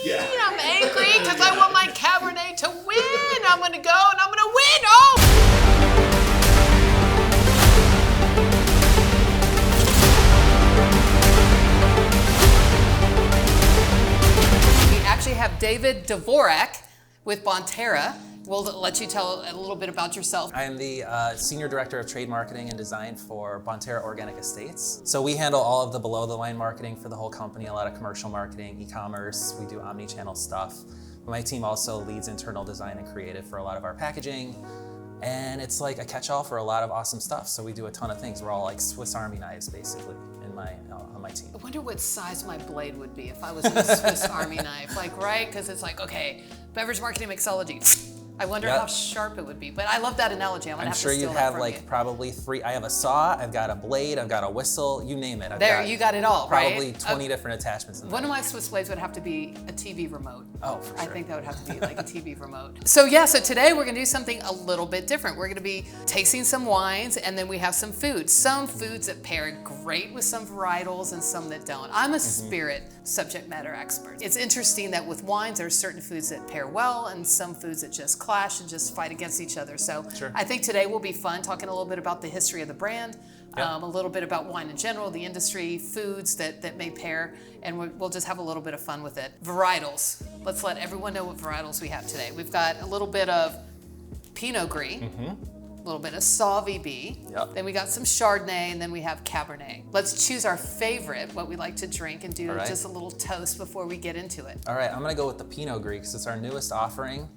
Yeah. I'm angry because I want my Cabernet to win. I'm going to go and I'm going to win. Oh! We actually have David Dvorak with Bonterra. We'll let you tell a little bit about yourself. I am the Senior Director of Trade Marketing and Design for Bonterra Organic Estates. So we handle all of the below-the-line marketing for the whole company, a lot of commercial marketing, e-commerce, we do omni-channel stuff. My team also leads internal design and creative for a lot of our packaging. And it's like a catch-all for a lot of awesome stuff. So we do a ton of things. We're all like Swiss Army knives, basically, on my team. I wonder what size my blade would be if I was in a Swiss Army knife. Like, right? Because it's like, okay, beverage marketing mixology. I wonder how sharp it would be. But I love that analogy. I'm sure you'd have like probably 3. I have a saw, I've got a blade, I've got a whistle, you name it. You got it all, right? Probably 20 different attachments in there. One of my Swiss blades would have to be a TV remote. Oh, for sure. I think that would have to be like a TV remote. So today we're gonna do something a little bit different. We're gonna be tasting some wines and then we have some foods. Some foods that pair great with some varietals and some that don't. I'm a spirit subject matter expert. It's interesting that with wines, there are certain foods that pair well and some foods that just clash and just fight against each other. So I think today will be fun talking a little bit about the history of the brand, a little bit about wine in general, the industry, foods that may pair, and we'll just have a little bit of fun with it. Varietals. Let's let everyone know what varietals we have today. We've got a little bit of Pinot Gris, a little bit of Sauvignon, then we got some Chardonnay, and then we have Cabernet. Let's choose our favorite, what we like to drink, and do just a little toast before we get into it. All right, I'm gonna go with the Pinot Gris because it's our newest offering,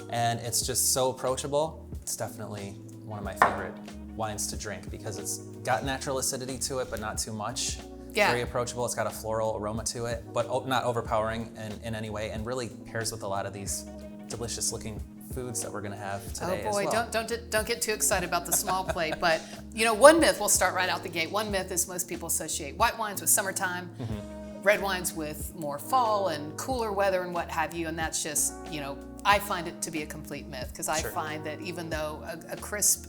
and it's just so approachable. It's definitely one of my favorite wines to drink because it's got natural acidity to it, but not too much. Yeah. Very approachable. It's got a floral aroma to it, but not overpowering in any way, and really pairs with a lot of these delicious looking foods that we're gonna have today as well. Oh boy, don't get too excited about the small plate, but one myth, we'll start right out the gate. One myth is most people associate white wines with summertime, red wines with more fall and cooler weather and what have you, and that's just, I find it to be a complete myth because I find that even though a crisp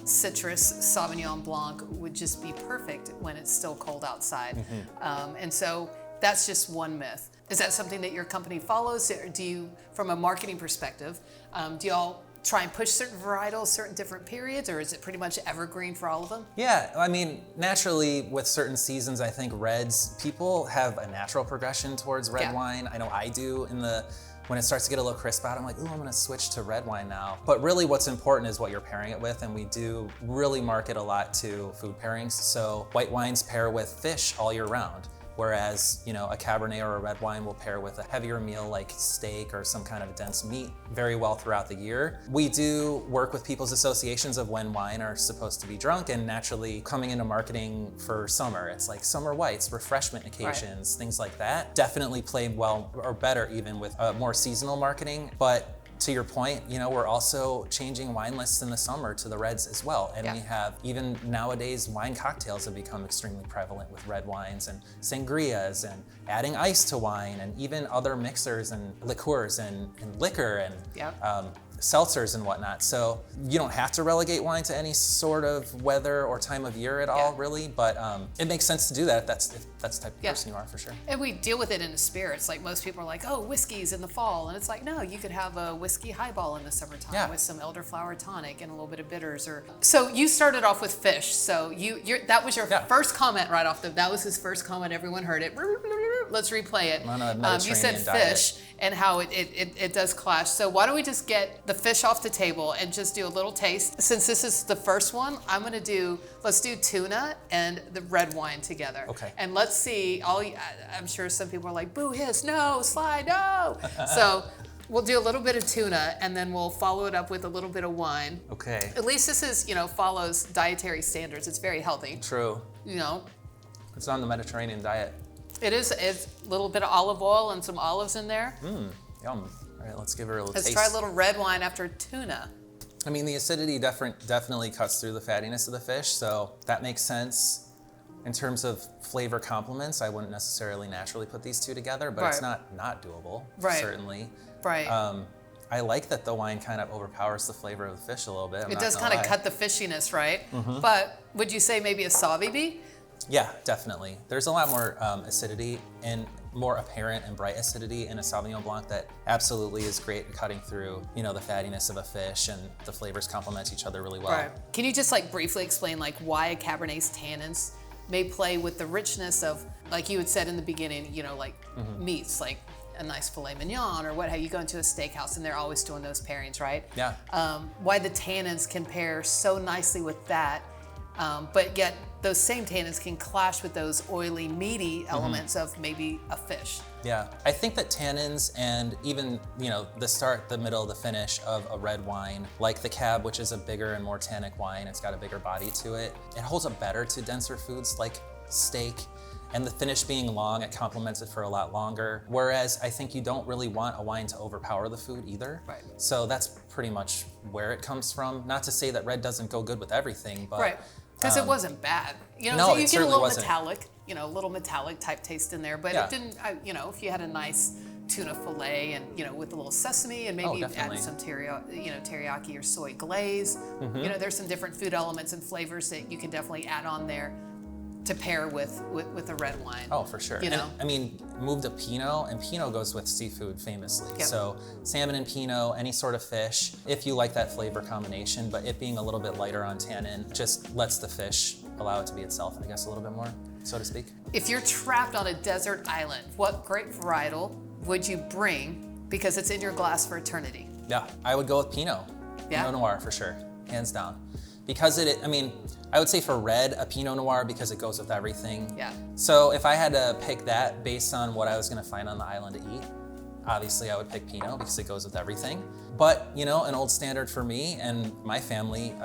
citrus Sauvignon Blanc would just be perfect when it's still cold outside. And so that's just one myth. Is that something that your company follows? Or do you, from a marketing perspective, do y'all try and push certain varietals, certain different periods, or is it pretty much evergreen for all of them? Yeah, I mean, naturally with certain seasons, I think reds, people have a natural progression towards red wine. I know I do when it starts to get a little crisp out, I'm like, ooh, I'm gonna switch to red wine now. But really what's important is what you're pairing it with, and we do really market a lot to food pairings. So white wines pair with fish all year round. Whereas, a Cabernet or a red wine will pair with a heavier meal like steak or some kind of dense meat very well throughout the year. We do work with people's associations of when wine are supposed to be drunk, and naturally coming into marketing for summer, it's like summer whites, refreshment occasions, things like that. Definitely played well, or better even with more seasonal marketing. But to your point, we're also changing wine lists in the summer to the reds as well. And we have, even nowadays, wine cocktails have become extremely prevalent with red wines and sangrias and adding ice to wine and even other mixers and liqueurs and liquor and seltzers and whatnot. So you don't have to relegate wine to any sort of weather or time of year at all, really, but it makes sense to do that if that's the type of person you are, for sure. And we deal with it in the spirits. Like most people are like, oh, whiskey's in the fall, and it's like, no, you could have a whiskey highball in the summertime with some elderflower tonic and a little bit of bitters. So you started off with fish. So that was your first comment right off that was his first comment. Everyone heard it. Let's replay it. On a Mediterranean you said diet. fish and how it does clash. So why don't we just get the fish off the table and just do a little taste? Since this is the first one, let's do tuna and the red wine together. Okay. And let's see, I'm sure some people are like, boo hiss, no, Sly, no. So we'll do a little bit of tuna and then we'll follow it up with a little bit of wine. Okay. At least this is, follows dietary standards. It's very healthy. True. It's on the Mediterranean diet. It's a little bit of olive oil and some olives in there. Yum. All right, let's give her a little taste. Let's try a little red wine after tuna. I mean, the acidity definitely cuts through the fattiness of the fish, so that makes sense. In terms of flavor complements, I wouldn't necessarily naturally put these two together, but it's not doable, certainly. Right. I like that the wine kind of overpowers the flavor of the fish a little bit. It does kind of cut the fishiness, right? But would you say maybe a Sauvignon? Yeah, definitely. There's a lot more acidity, and more apparent and bright acidity in a Sauvignon Blanc that absolutely is great at cutting through, you know, the fattiness of a fish, and the flavors complement each other really well. Right. Can you just like briefly explain like why a Cabernet's tannins may play with the richness of, like you had said in the beginning, you know, like meats, like a nice filet mignon or what, how you go into a steakhouse and they're always doing those pairings, right? Yeah. Why the tannins can pair so nicely with that, but yet those same tannins can clash with those oily, meaty elements of maybe a fish. Yeah, I think that tannins and even, you know, the start, the middle, the finish of a red wine, like the Cab, which is a bigger and more tannic wine, it's got a bigger body to it. It holds up better to denser foods like steak. And the finish being long, it complements it for a lot longer. Whereas I think you don't really want a wine to overpower the food either. Right. So that's pretty much where it comes from. Not to say that red doesn't go good with everything, but Right, because it wasn't bad. You know, no, so it you get a certainly little wasn't. metallic, you know, a little metallic type taste in there, but Yeah. it didn't, you know, if you had a nice tuna fillet and, you know, with a little sesame and maybe Oh, you've definitely. added some teriyaki or soy glaze, you know, there's some different food elements and flavors that you can definitely add on there to pair with a red wine. Oh, for sure. You know? And, I mean, move to Pinot, and Pinot goes with seafood famously. Yep. So salmon and Pinot, any sort of fish, if you like that flavor combination, but it being a little bit lighter on tannin just lets the fish allow it to be itself, I guess, a little bit more, so to speak. If you're trapped on a desert island, what grape varietal would you bring because it's in your glass for eternity? Yeah, I would go with Pinot. Yeah? Pinot Noir for sure, hands down. Because I mean, I would say for red, a Pinot Noir because it goes with everything. Yeah. So if I had to pick that based on what I was gonna find on the island to eat, obviously I would pick Pinot because it goes with everything. But, you know, an old standard for me and my family,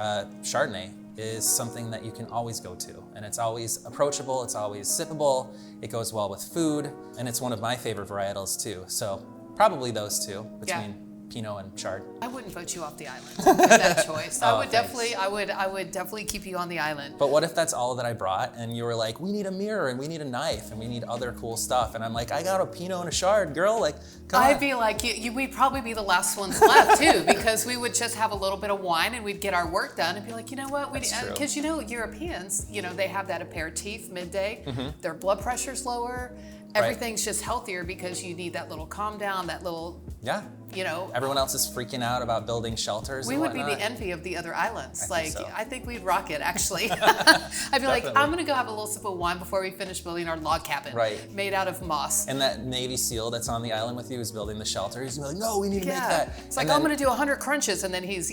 Chardonnay is something that you can always go to. And it's always approachable, it's always sippable, it goes well with food, and it's one of my favorite varietals too. So probably those two between Pinot and Chard. I wouldn't vote you off the island with that choice. I Oh, would thanks. definitely, I would definitely keep you on the island. But what if that's all that I brought and you were like, we need a mirror and we need a knife and we need other cool stuff, and I'm like, I got a Pinot and a Chard, girl, like, come I'd on. be like, we'd probably be the last ones left too, because we would just have a little bit of wine and we'd get our work done and be like, you know what? That's true. Because you know, Europeans, you know, they have that aperitif midday. Their blood pressure's lower. Everything's just healthier because you need that little calm down, that little, Yeah. you know. Everyone else is freaking out about building shelters We and would be whatnot. the envy of the other islands. I think so. I think we'd rock it, actually. I'd be like, Definitely. I'm gonna go have a little sip of wine before we finish building our log cabin. Right. Made out of moss. And that Navy SEAL that's on the island with you is building the shelter. He's like, no, we need to make that. It's like, And I'm then- gonna do 100 crunches, and then he's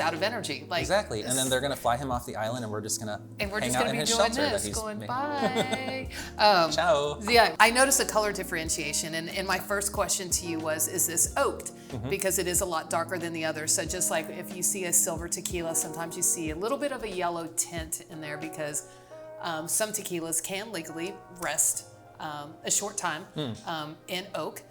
out of energy. Like, Exactly. And then they're gonna fly him off the island and we're just gonna and we're hang just out gonna in be his doing shelter that this, he's going made. bye. Ciao. Yeah, I noticed a color differentiation, and my first question to you was, is this oaked? Because it is a lot darker than the others. So just like if you see a silver tequila, sometimes you see a little bit of a yellow tint in there because some tequilas can legally rest a short time in oak.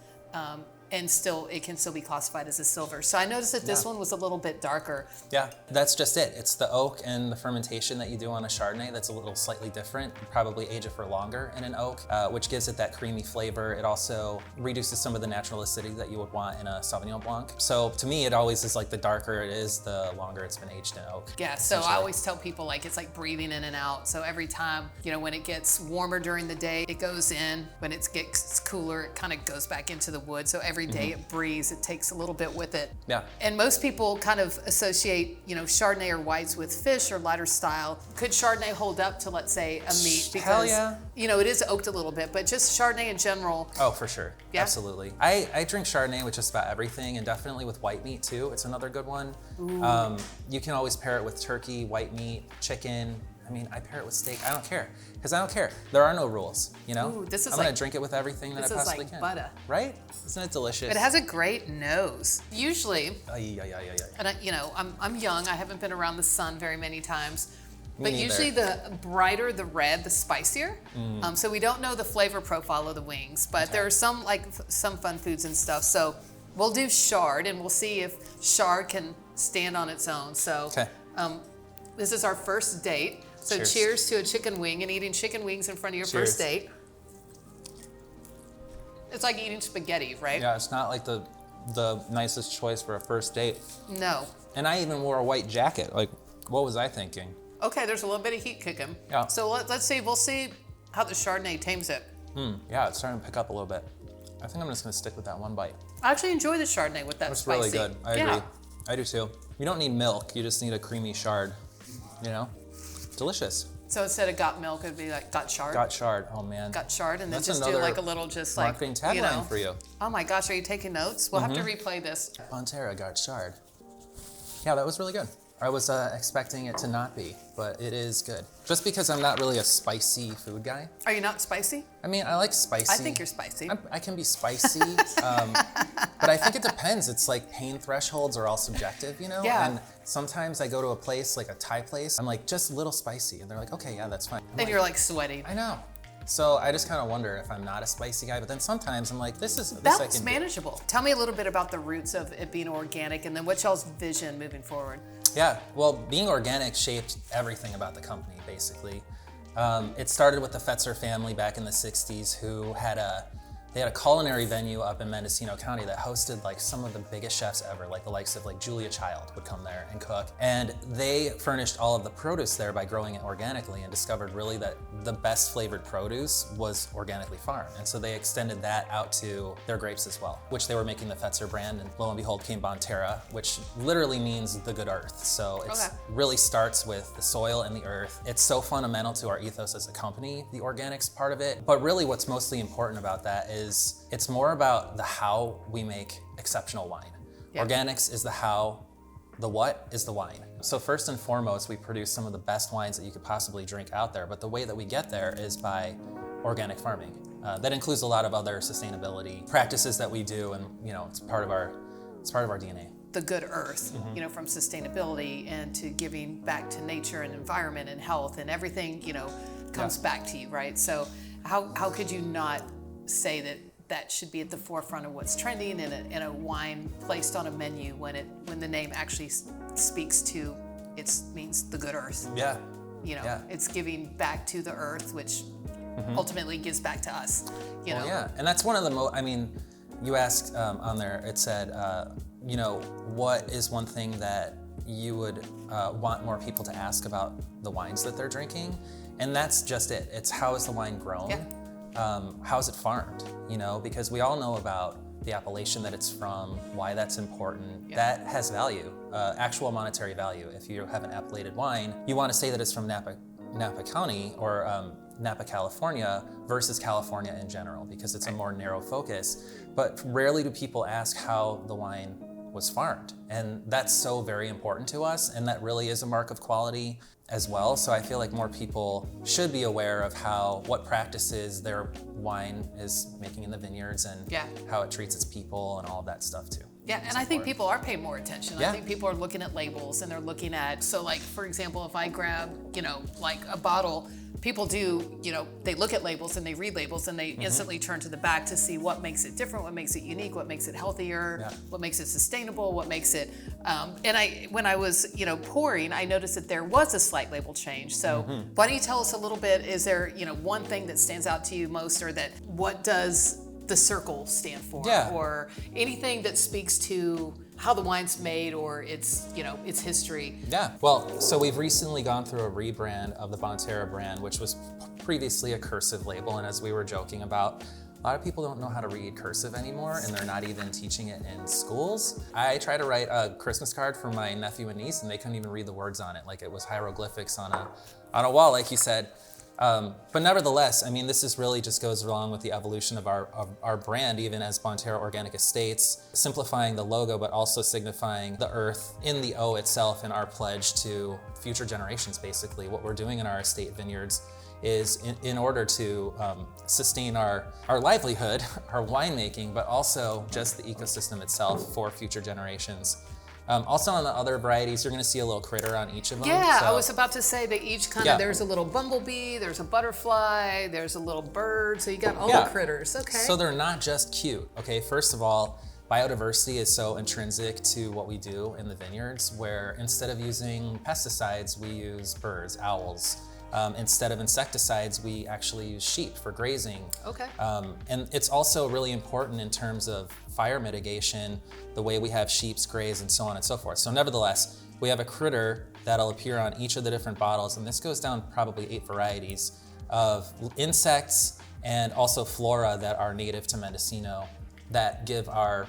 And it can still be classified as a silver. So I noticed that this one was a little bit darker. Yeah, that's just it. It's the oak and the fermentation that you do on a Chardonnay that's a little slightly different. You probably age it for longer in an oak, which gives it that creamy flavor. It also reduces some of the natural acidity that you would want in a Sauvignon Blanc. So to me, it always is like the darker it is, the longer it's been aged in oak. Yeah, so I essentially. always tell people like it's like breathing in and out. So every time, you know, when it gets warmer during the day, it goes in. When it gets cooler, it kind of goes back into the wood. So every day it breathes, it takes a little bit with it. Yeah. And most people kind of associate, you know, Chardonnay or whites with fish or lighter style. Could Chardonnay hold up to, let's say, a meat? Because, Hell yeah. you know, it is oaked a little bit, but just Chardonnay in general. Oh, for sure. Yeah? Absolutely. I drink Chardonnay with just about everything, and definitely with white meat too. It's another good one. You can always pair it with turkey, white meat, chicken. I mean, I pair it with steak. I don't care, because I don't care. There are no rules, you know? Ooh, this is I'm gonna like- drink it with everything that I this is possibly like can. butter. Right? Isn't it delicious? It has a great nose. Usually, Ay, ay, ay, ay, ay. and you know, I'm young. I haven't been around the sun very many times. Me But neither. usually the brighter the red, the spicier. So we don't know the flavor profile of the wings, but there are some some fun foods and stuff. So we'll do Chard, and we'll see if Chard can stand on its own. So Okay. this is our first date. So cheers to a chicken wing and eating chicken wings in front of your first Cheers. date. It's like eating spaghetti, right? Yeah, it's not like the nicest choice for a first date. No. And I even wore a white jacket. Like, what was I thinking? Okay, there's a little bit of heat kicking. Yeah. So let's see. We'll see how the Chardonnay tames it. Yeah, it's starting to pick up a little bit. I think I'm just gonna stick with that one bite. I actually enjoy the Chardonnay with that It's spicy. really good. I agree. I do too. You don't need milk. You just need a creamy chard. You know, delicious. So instead of got milk, it'd be like got chard. Got chard. Oh man. Got chard, and then That's just do another like a little, just like marketing tagline for you. Oh my gosh, are you taking notes? We'll have to replay this. Bonterra got chard. Yeah, that was really good. I was expecting it to not be, but it is good. Just because I'm not really a spicy food guy. Are you not spicy? I mean, I like spicy. I think you're spicy. I can be spicy, but I think it depends. It's like pain thresholds are all subjective, you know? Yeah. And sometimes I go to a place, like a Thai place, I'm like, just a little spicy. And they're like, okay, yeah, that's fine. And you're like sweating. I know. So I just kind of wonder if I'm not a spicy guy, but then sometimes I'm like, this I That's can manageable. Tell me a little bit about the roots of it being organic, and then what's y'all's vision moving forward? Yeah, well, being organic shaped everything about the company, basically. It started with the Fetzer family back in the 60s, who had a culinary venue up in Mendocino County that hosted like some of the biggest chefs ever, like the likes of like Julia Child would come there and cook. And they furnished all of the produce there by growing it organically, and discovered really that the best flavored produce was organically farmed. And so they extended that out to their grapes as well, which they were making the Fetzer brand, and lo and behold came Bonterra, which literally means the good earth. So it really starts with the soil and the earth. It's so fundamental to our ethos as a company, the organics part of it. But really what's mostly important about that is it's more about the how we make exceptional wine. Yeah. Organics is the how, the what is the wine. So first and foremost, we produce some of the best wines that you could possibly drink out there, but the way that we get there is by organic farming. That includes a lot of other sustainability practices that we do, and you know, it's part of our DNA. The good earth, you know, from sustainability and to giving back to nature and environment and health and everything, you know, comes back to you, right? So how could you not say that should be at the forefront of what's trending in a wine placed on a menu when the name actually speaks to means the good earth. Yeah. You know, it's giving back to the earth, which ultimately gives back to us. You know. Yeah, and that's one of the I mean, you asked on there. It said, you know, what is one thing that you would want more people to ask about the wines that they're drinking? And that's just it. It's how is the wine grown? Yeah. How is it farmed? You know, because we all know about the appellation that it's from, why that's important. Yeah. That has value, actual monetary value. If you have an appellated wine, you want to say that it's from Napa County or Napa, California versus California in general, because it's a more narrow focus. But rarely do people ask how the wine was farmed. And that's so very important to us, and that really is a mark of quality as well. So I feel like more people should be aware of what practices their wine is making in the vineyards, and how it treats its people and all of that stuff too. Yeah, and I think people are paying more attention. I think people are looking at labels, and they're looking at, so like, for example, if I grab, you know, like a bottle, people do, you know, they look at labels and they read labels and they instantly turn to the back to see what makes it different, what makes it unique, what makes it healthier, what makes it sustainable, what makes it, and when I was, you know, pouring, I noticed that there was a slight label change. So why don't you tell us a little bit, is there, you know, one thing that stands out to you most, or that, what does the circle stand for, or anything that speaks to how the wine's made, or its, you know, its history? Yeah, well, so we've recently gone through a rebrand of the Bonterra brand, which was previously a cursive label, and as we were joking about, a lot of people don't know how to read cursive anymore, and they're not even teaching it in schools. I tried to write a Christmas card for my nephew and niece, and they couldn't even read the words on it, like it was hieroglyphics on a wall, like you said. But nevertheless, I mean, this is really just goes along with the evolution of our brand, even as Bonterra Organic Estates, simplifying the logo, but also signifying the earth in the O itself, and our pledge to future generations. Basically, what we're doing in our estate vineyards is in order to sustain our livelihood, our winemaking, but also just the ecosystem itself for future generations. Also on the other varieties, you're gonna see a little critter on each of them. Yeah, so I was about to say that each kind of, there's a little bumblebee, there's a butterfly, there's a little bird, so you got all the critters, okay. So they're not just cute, okay? First of all, biodiversity is so intrinsic to what we do in the vineyards, where instead of using pesticides, we use birds, owls. Instead of insecticides, we actually use sheep for grazing. Okay. And it's also really important in terms of fire mitigation, the way we have sheep graze and so on and so forth. So nevertheless, we have a critter that'll appear on each of the different bottles, and this goes down probably 8 varieties of insects and also flora that are native to Mendocino that give our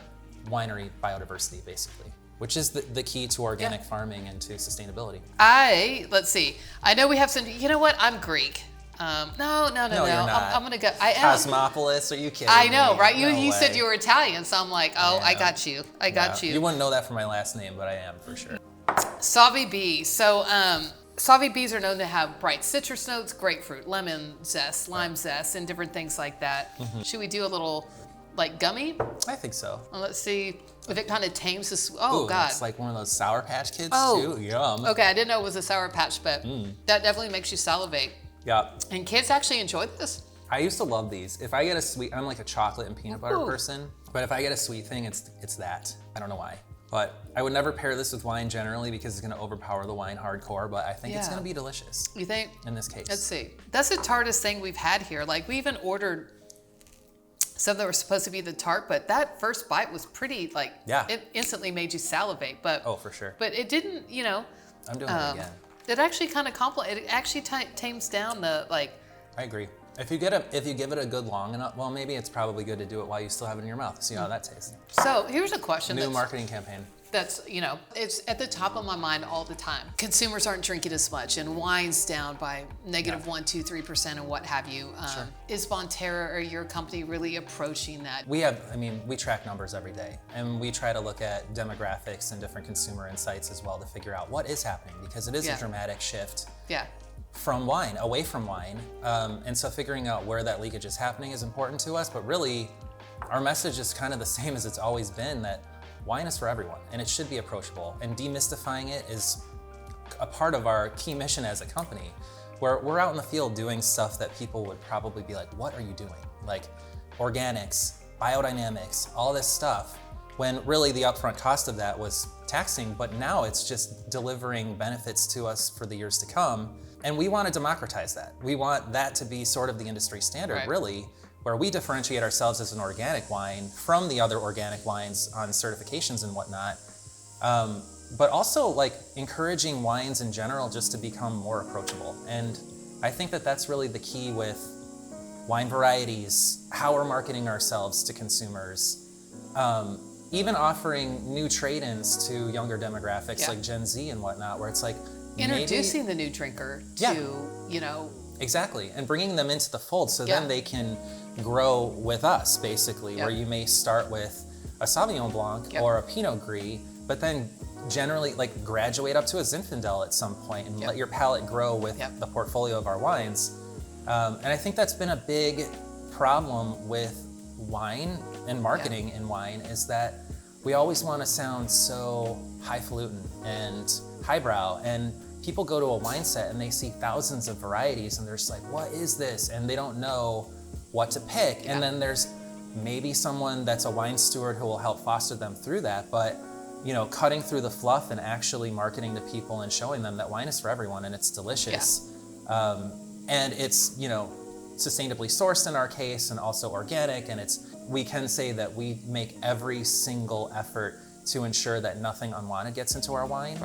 winery biodiversity, basically, which is the key to organic farming and to sustainability. Let's see. I know we have some, you know what? I'm Greek. No. You're not. I'm gonna go. I am. Cosmopoulos, are you kidding I know, me? right? No You way. said you were Italian, so I'm like, oh, I Yeah. got you. I got you. You wouldn't know that from my last name, but I am for sure. Sauvi B. So, Sauvi Bs are known to have bright citrus notes, grapefruit, lemon zest, lime zest, and different things like that. Should we do a little, like, gummy? I think so. Well, let's see if it kind of tames the. Oh, Ooh, God. it's like one of those Sour Patch Kids Oh. too. Yum. Okay, I didn't know it was a Sour Patch, but that definitely makes you salivate. Yeah. And kids actually enjoy this. I used to love these. If I get a sweet, I'm like a chocolate and peanut butter Ooh. person, but if I get a sweet thing, it's that. I don't know why. But I would never pair this with wine generally because it's gonna overpower the wine hardcore, but I think it's Yeah. gonna be delicious You think? in this case. Let's see. That's the tartest thing we've had here. Like, we even ordered some that were supposed to be the tart, but that first bite was pretty, like, it instantly made you salivate. But Oh, for sure. But it didn't, you know. I'm doing it again. It actually kind of it actually tames down the, like. I agree. If you give it a good long enough, well, maybe it's probably good to do it while you still have it in your mouth. See how that tastes. So here's a question. New marketing campaign. That's, you know, it's at the top of my mind all the time. Consumers aren't drinking as much, and wine's down by -1, 2, 3% and what have you. Is Bonterra or your company really approaching that? We track numbers every day, and we try to look at demographics and different consumer insights as well to figure out what is happening, because it is a dramatic shift from wine, away from wine. And so figuring out where that leakage is happening is important to us, but really our message is kind of the same as it's always been, that wine is for everyone and it should be approachable, and demystifying it is a part of our key mission as a company, where we're out in the field doing stuff that people would probably be like, what are you doing? Like organics, biodynamics, all this stuff, when really the upfront cost of that was taxing, but now it's just delivering benefits to us for the years to come. And we want to democratize that. We want that to be sort of the industry standard, really, where we differentiate ourselves as an organic wine from the other organic wines on certifications and whatnot. But also like encouraging wines in general just to become more approachable. And I think that that's really the key with wine varieties, how we're marketing ourselves to consumers, even offering new trade-ins to younger demographics like Gen Z and whatnot, where it's like introducing the new drinker to, you know. Exactly, and bringing them into the fold so then they can grow with us, basically, where you may start with a Sauvignon Blanc or a Pinot Gris, but then generally like graduate up to a Zinfandel at some point and let your palate grow with the portfolio of our wines. And I think that's been a big problem with wine and marketing in wine, is that we always want to sound so highfalutin and highbrow, and people go to a wine set and they see thousands of varieties and they're just like, what is this? And they don't know what to pick. And then there's maybe someone that's a wine steward who will help foster them through that. But, you know, cutting through the fluff and actually marketing to people and showing them that wine is for everyone and it's delicious. And it's, you know, sustainably sourced in our case and also organic. And we can say that we make every single effort to ensure that nothing unwanted gets into our wine.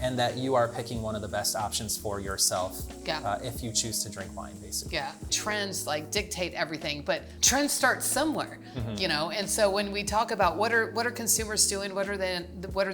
And that you are picking one of the best options for yourself if you choose to drink wine, basically. Trends like dictate everything, but trends start somewhere, you know. And so when we talk about what are consumers doing, what are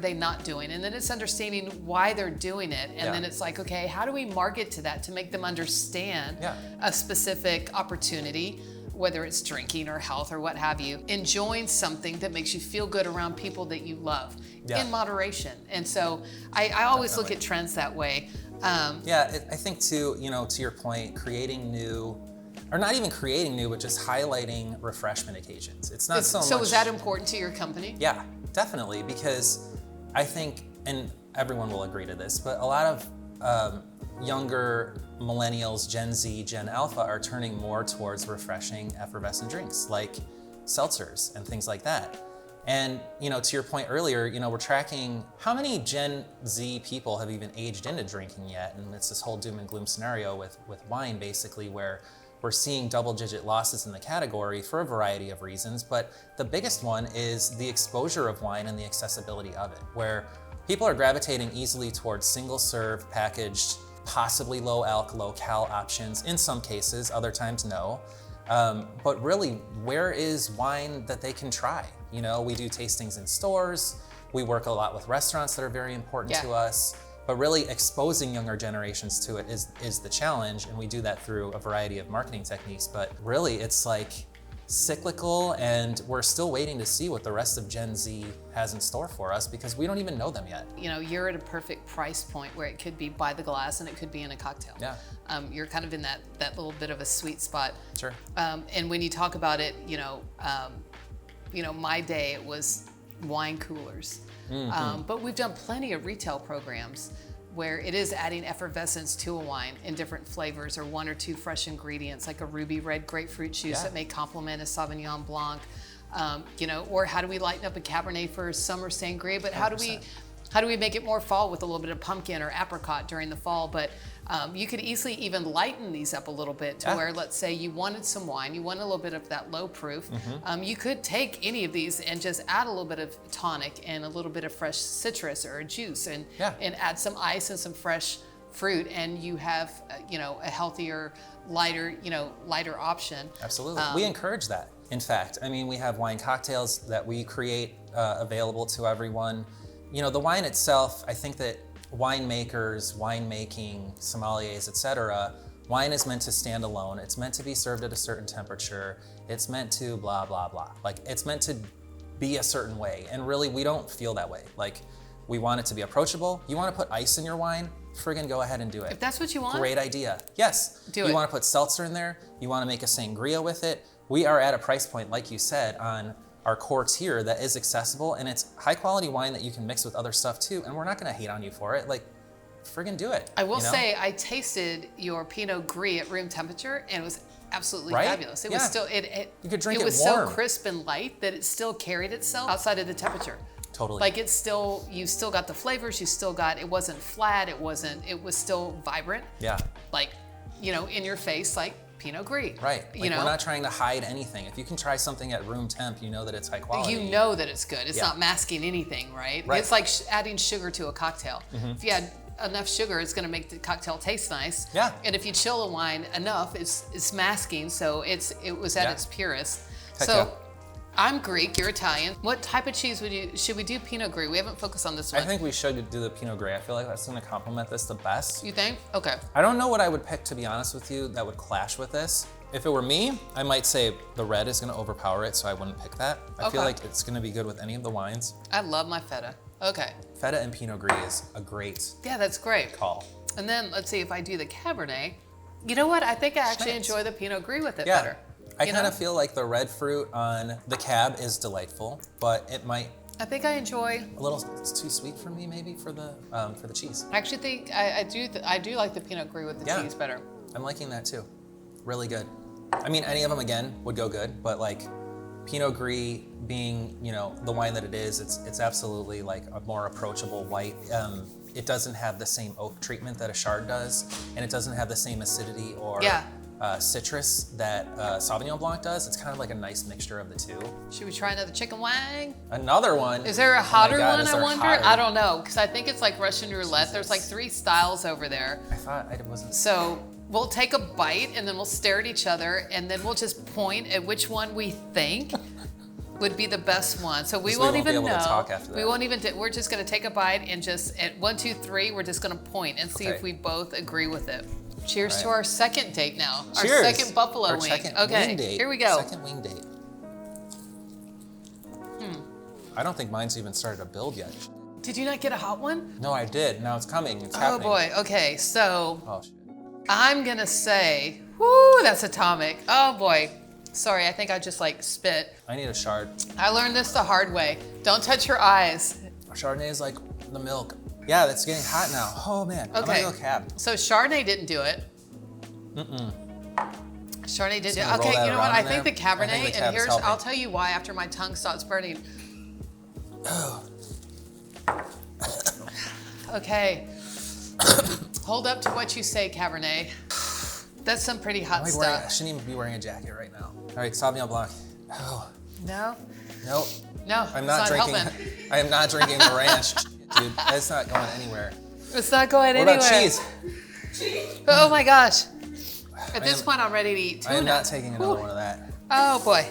they not doing, and then it's understanding why they're doing it, and then it's like, okay, how do we market to that to make them understand a specific opportunity, whether it's drinking or health or what have you, enjoying something that makes you feel good around people that you love in moderation. And so I always look at trends that way. I think too, you know, to your point, creating new, or not even creating new, but just highlighting refreshment occasions. It's not so much. So is that important to your company? Yeah, definitely, because I think, and everyone will agree to this, but a lot of younger millennials, Gen Z, Gen Alpha are turning more towards refreshing, effervescent drinks like seltzers and things like that. And, you know, to your point earlier, you know, we're tracking how many Gen Z people have even aged into drinking yet. And it's this whole doom and gloom scenario with wine, basically, where we're seeing double-digit losses in the category for a variety of reasons. But the biggest one is the exposure of wine and the accessibility of it, where people are gravitating easily towards single-serve, packaged, possibly low-alc, low-cal options in some cases, other times no. But really, where is wine that they can try? You know, we do tastings in stores. We work a lot with restaurants that are very important to us. But really exposing younger generations to it is the challenge. And we do that through a variety of marketing techniques. But really, it's like cyclical, and we're still waiting to see what the rest of Gen Z has in store for us because we don't even know them yet. You know, you're at a perfect price point where it could be by the glass and it could be in a cocktail. Yeah. You're kind of in that little bit of a sweet spot. Sure. And when you talk about it, you know, my day it was wine coolers. But we've done plenty of retail programs where it is adding effervescence to a wine in different flavors or one or two fresh ingredients like a ruby red grapefruit juice that may complement a Sauvignon Blanc, you know, or how do we lighten up a Cabernet for summer sangria, but how do we make it more fall with a little bit of pumpkin or apricot during the fall? But you could easily even lighten these up a little bit to where, let's say you wanted some wine, you want a little bit of that low proof. You could take any of these and just add a little bit of tonic and a little bit of fresh citrus or a juice and add some ice and some fresh fruit, and you have, you know, a healthier, lighter option. Absolutely. We encourage that. In fact, I mean, we have wine cocktails that we create available to everyone. You know, the wine itself, I think that winemakers, winemaking, sommeliers, etc., wine is meant to stand alone. It's meant to be served at a certain temperature. It's meant to blah, blah, blah. Like, it's meant to be a certain way. And really, we don't feel that way. Like, we want it to be approachable. You want to put ice in your wine? Friggin' go ahead and do it. If that's what you want. Great idea. Yes. Do it. You want to put seltzer in there? You want to make a sangria with it? We are at a price point, like you said, on our core tier that is accessible, and it's high quality wine that you can mix with other stuff too, and we're not gonna hate on you for it. Like, friggin' do it. I will say, I tasted your Pinot Gris at room temperature, and it was absolutely fabulous. It was still, you could drink it was warm. so crisp and light that it still carried itself outside of the temperature. Totally. Like it's still, you still got the flavors, you still got, it wasn't flat, it was still vibrant. Yeah. Like, you know, in your face, like Pinot Gris. Right. Like, you know, we're not trying to hide anything. If you can try something at room temp, you know that it's high quality. You know that it's good. It's not masking anything, right? It's like adding sugar to a cocktail. If you add enough sugar, it's going to make the cocktail taste nice. Yeah. And if you chill a wine enough, it's masking, so it was at its purest. Heck so yeah. I'm Greek, you're Italian. What type of cheese should we do Pinot Gris? We haven't focused on this one. I think we should do the Pinot Gris. I feel like that's going to complement this the best. You think? Okay. I don't know what I would pick, to be honest with you, that would clash with this. If it were me, I might say the red is going to overpower it, so I wouldn't pick that. I feel like it's going to be good with any of the wines. I love my feta. Okay. Feta and Pinot Gris is a great that's great. call. And then let's see if I do the Cabernet. You know what? I think I actually enjoy the Pinot Gris with it better. I kind of feel like the red fruit on the Cab is delightful, but it might. I think I enjoy a little. It's too sweet for me, maybe for the cheese. I actually think I do like the Pinot Gris with the cheese better. I'm liking that too. Really good. I mean, any of them again would go good, but like Pinot Gris being, you know, the wine that it is, it's absolutely like a more approachable white. It doesn't have the same oak treatment that a Chard does, and it doesn't have the same acidity or citrus that Sauvignon Blanc does. It's kind of like a nice mixture of the two. Should we try another chicken wang? Another one? Is there a hotter one, I wonder? Hotter? I don't know, because I think it's like Russian roulette. There's like 3 styles over there. I thought it wasn't. So we'll take a bite and then we'll stare at each other and then we'll just point at which one we think would be the best one. So we won't even know. Talk after that. We won't even, we're just gonna take a bite and just at 1, 2, 3, we're just gonna point and see if we both agree with it. Cheers to our second date now. Cheers. Our second buffalo wing. Okay, wing date. Here we go. Second wing date. I don't think mine's even started to build yet. Did you not get a hot one? No, I did. Now it's coming. It's happening. Oh boy. Okay, so oh, shit. I'm gonna say, whoo, that's atomic. Oh boy. Sorry, I think I just like spit. I need a Chard. I learned this the hard way. Don't touch your eyes. Chardonnay is like the milk. Yeah, that's getting hot now. Oh man, okay. I'm gonna go Cab. So Chardonnay didn't do it. Chardonnay didn't do it. Okay, you know what? I think the Cabernet, and here's, I'll tell you why after my tongue stops burning. Okay. Hold up to what you say, Cabernet. That's some pretty hot stuff. I shouldn't even be wearing a jacket right now. All right, Sauvignon Blanc. Oh. No? Nope. No, I'm not drinking. I am not drinking the ranch, dude. It's not going anywhere. It's not going anywhere. What about cheese? Oh my gosh. At this point, I'm ready to eat tuna. I am not taking another one of that. Oh boy.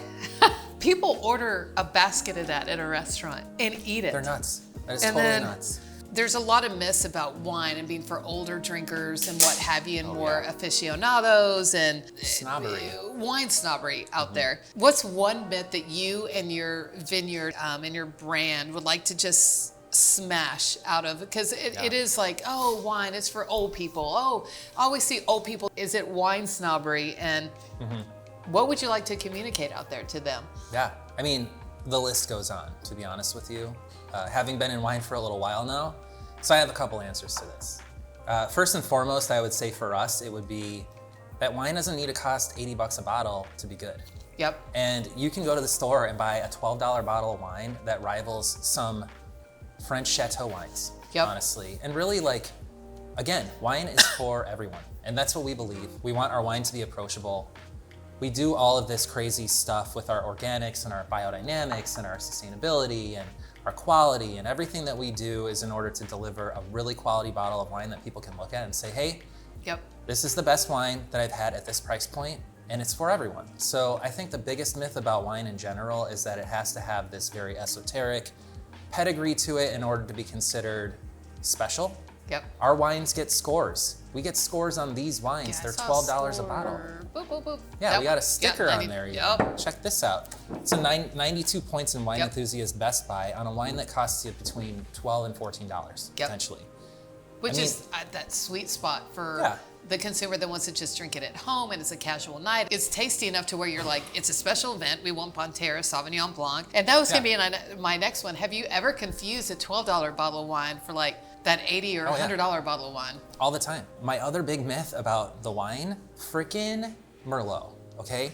People order a basket of that at a restaurant and eat it. They're nuts. That is And totally then nuts. There's a lot of myths about wine and being for older drinkers and what have you, and more aficionados and Snobbery. Wine snobbery out there. What's one myth that you and your vineyard and your brand would like to just smash out of? Because it is like, oh, wine is for old people. Oh, I always see old people. Is it wine snobbery? And what would you like to communicate out there to them? Yeah, I mean, the list goes on, to be honest with you. Having been in wine for a little while now, so I have a couple answers to this. First and foremost, I would say for us, it would be that wine doesn't need to cost $80 a bottle to be good. Yep. And you can go to the store and buy a $12 bottle of wine that rivals some French chateau wines, honestly. And really, like, again, wine is for everyone. And that's what we believe. We want our wine to be approachable. We do all of this crazy stuff with our organics and our biodynamics and our sustainability and our quality, and everything that we do is in order to deliver a really quality bottle of wine that people can look at and say, hey, this is the best wine that I've had at this price point, and it's for everyone. So I think the biggest myth about wine in general is that it has to have this very esoteric pedigree to it in order to be considered special. Our wines get scores. We get scores on these wines. They're $12 a bottle. Boop, boop, boop. Yeah, we got a sticker on there. Check this out. It's a 92 points in Wine Enthusiast Best Buy on a wine that costs you between $12 and $14, potentially. Which is that sweet spot for the consumer that wants to just drink it at home and it's a casual night. It's tasty enough to where you're like, it's a special event. We want Bonterra Sauvignon Blanc. And that was going to be my next one. Have you ever confused a $12 bottle of wine for like that $80 or $100 bottle of wine? All the time. My other big myth about the wine, freaking Merlot, okay?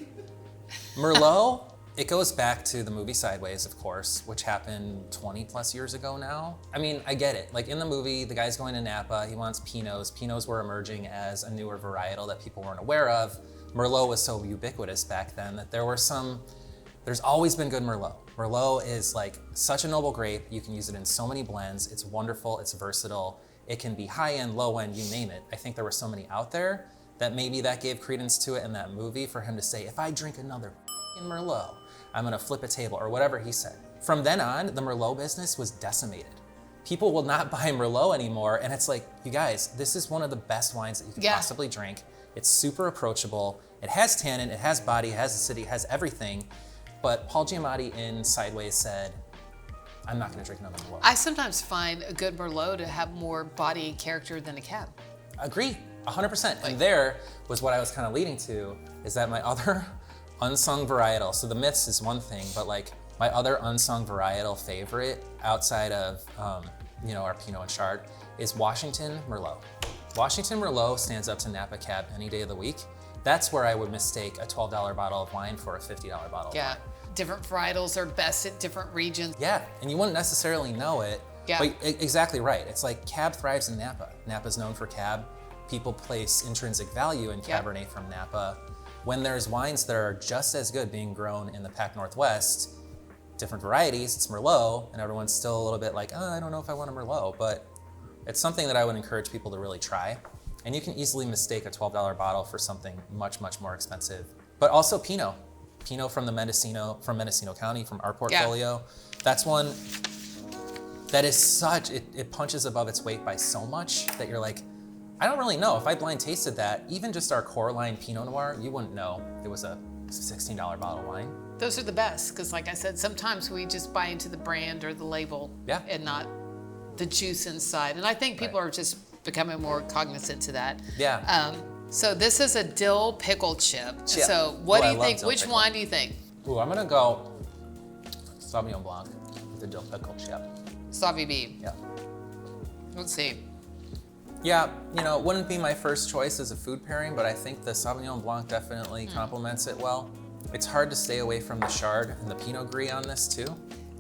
Merlot, it goes back to the movie Sideways, of course, which happened 20 plus years ago now. I mean, I get it. Like in the movie, the guy's going to Napa, he wants Pinots. Pinots were emerging as a newer varietal that people weren't aware of. Merlot was so ubiquitous back then that there's always been good Merlot. Merlot is like such a noble grape. You can use it in so many blends. It's wonderful, it's versatile. It can be high end, low end, you name it. I think there were so many out there that maybe that gave credence to it in that movie for him to say, if I drink another Merlot, I'm gonna flip a table, or whatever he said. From then on, the Merlot business was decimated. People will not buy Merlot anymore, and it's like, you guys, this is one of the best wines that you can possibly drink. It's super approachable. It has tannin, it has body, it has acidity, it has everything. But Paul Giamatti in Sideways said, I'm not gonna drink another Merlot. I sometimes find a good Merlot to have more body and character than a Cab. Agree, 100%. And there was what I was kind of leading to, is that my other unsung varietal, so the myths is one thing, but like my other unsung varietal favorite outside of our Pinot and Chard is Washington Merlot. Washington Merlot stands up to Napa Cab any day of the week. That's where I would mistake a $12 bottle of wine for a $50 bottle of wine. Different varietals are best at different regions. Yeah, and you wouldn't necessarily know it. But exactly right. It's like Cab thrives in Napa. Napa's known for Cab. People place intrinsic value in Cabernet from Napa. When there's wines that are just as good being grown in the Pac Northwest, different varieties, it's Merlot, and everyone's still a little bit like, I don't know if I want a Merlot, but it's something that I would encourage people to really try. And you can easily mistake a $12 bottle for something much, much more expensive. But also Pinot. Pinot from Mendocino County, from our portfolio. That's one that is it punches above its weight by so much that you're like, I don't really know. If I blind tasted that, even just our core line Pinot Noir, you wouldn't know it was a $16 bottle of wine. Those are the best, because like I said, sometimes we just buy into the brand or the label and not the juice inside. And I think people are just becoming more cognizant to that. So this is a dill pickle chip. So what do you think? Which wine do you think? I'm gonna go Sauvignon Blanc with the dill pickle chip. Sauvignon B. Yeah. Let's see. Yeah, it wouldn't be my first choice as a food pairing, but I think the Sauvignon Blanc definitely complements it well. It's hard to stay away from the Chard and the Pinot Gris on this too.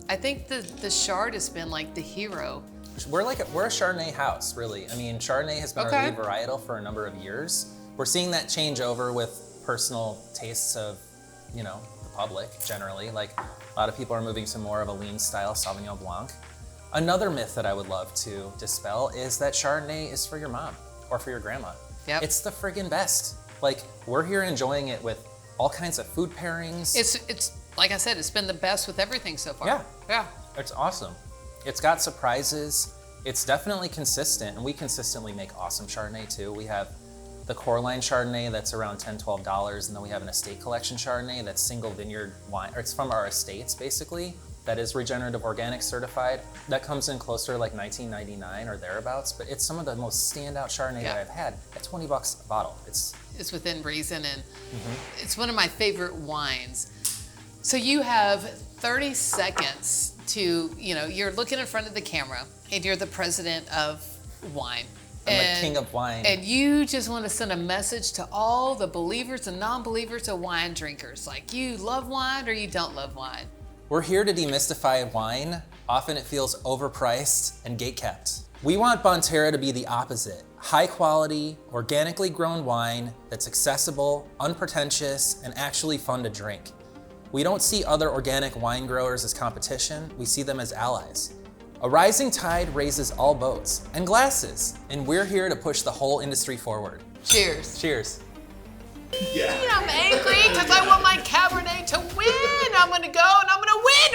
I think the Chard has been like the hero. We're a Chardonnay house, really. I mean, Chardonnay has been our lead varietal for a number of years. We're seeing that change over with personal tastes of, the public generally. Like a lot of people are moving to more of a lean style Sauvignon Blanc. Another myth that I would love to dispel is that Chardonnay is for your mom or for your grandma. It's the friggin' best. Like, we're here enjoying it with all kinds of food pairings. It's like I said, it's been the best with everything so far. Yeah. It's awesome. It's got surprises. It's definitely consistent, and we consistently make awesome Chardonnay too. We have the core line Chardonnay that's around $10, $12, and then we have an estate collection Chardonnay that's single vineyard wine, or it's from our estates basically, that is regenerative organic certified. That comes in closer to like $19.99 or thereabouts, but it's some of the most standout Chardonnay that I've had at $20 a bottle. It's within reason, and it's one of my favorite wines. So you have 30 seconds to, you're looking in front of the camera and you're the president of wine. I'm the king of wine. And you just want to send a message to all the believers and non-believers of wine drinkers. Like, you love wine or you don't love wine. We're here to demystify wine. Often it feels overpriced and gatekept. We want Bonterra to be the opposite. High quality, organically grown wine that's accessible, unpretentious, and actually fun to drink. We don't see other organic wine growers as competition, we see them as allies. A rising tide raises all boats, and glasses, and we're here to push the whole industry forward. Cheers. Cheers. I'm angry because I want my Cabernet to win. I'm gonna go and I'm gonna win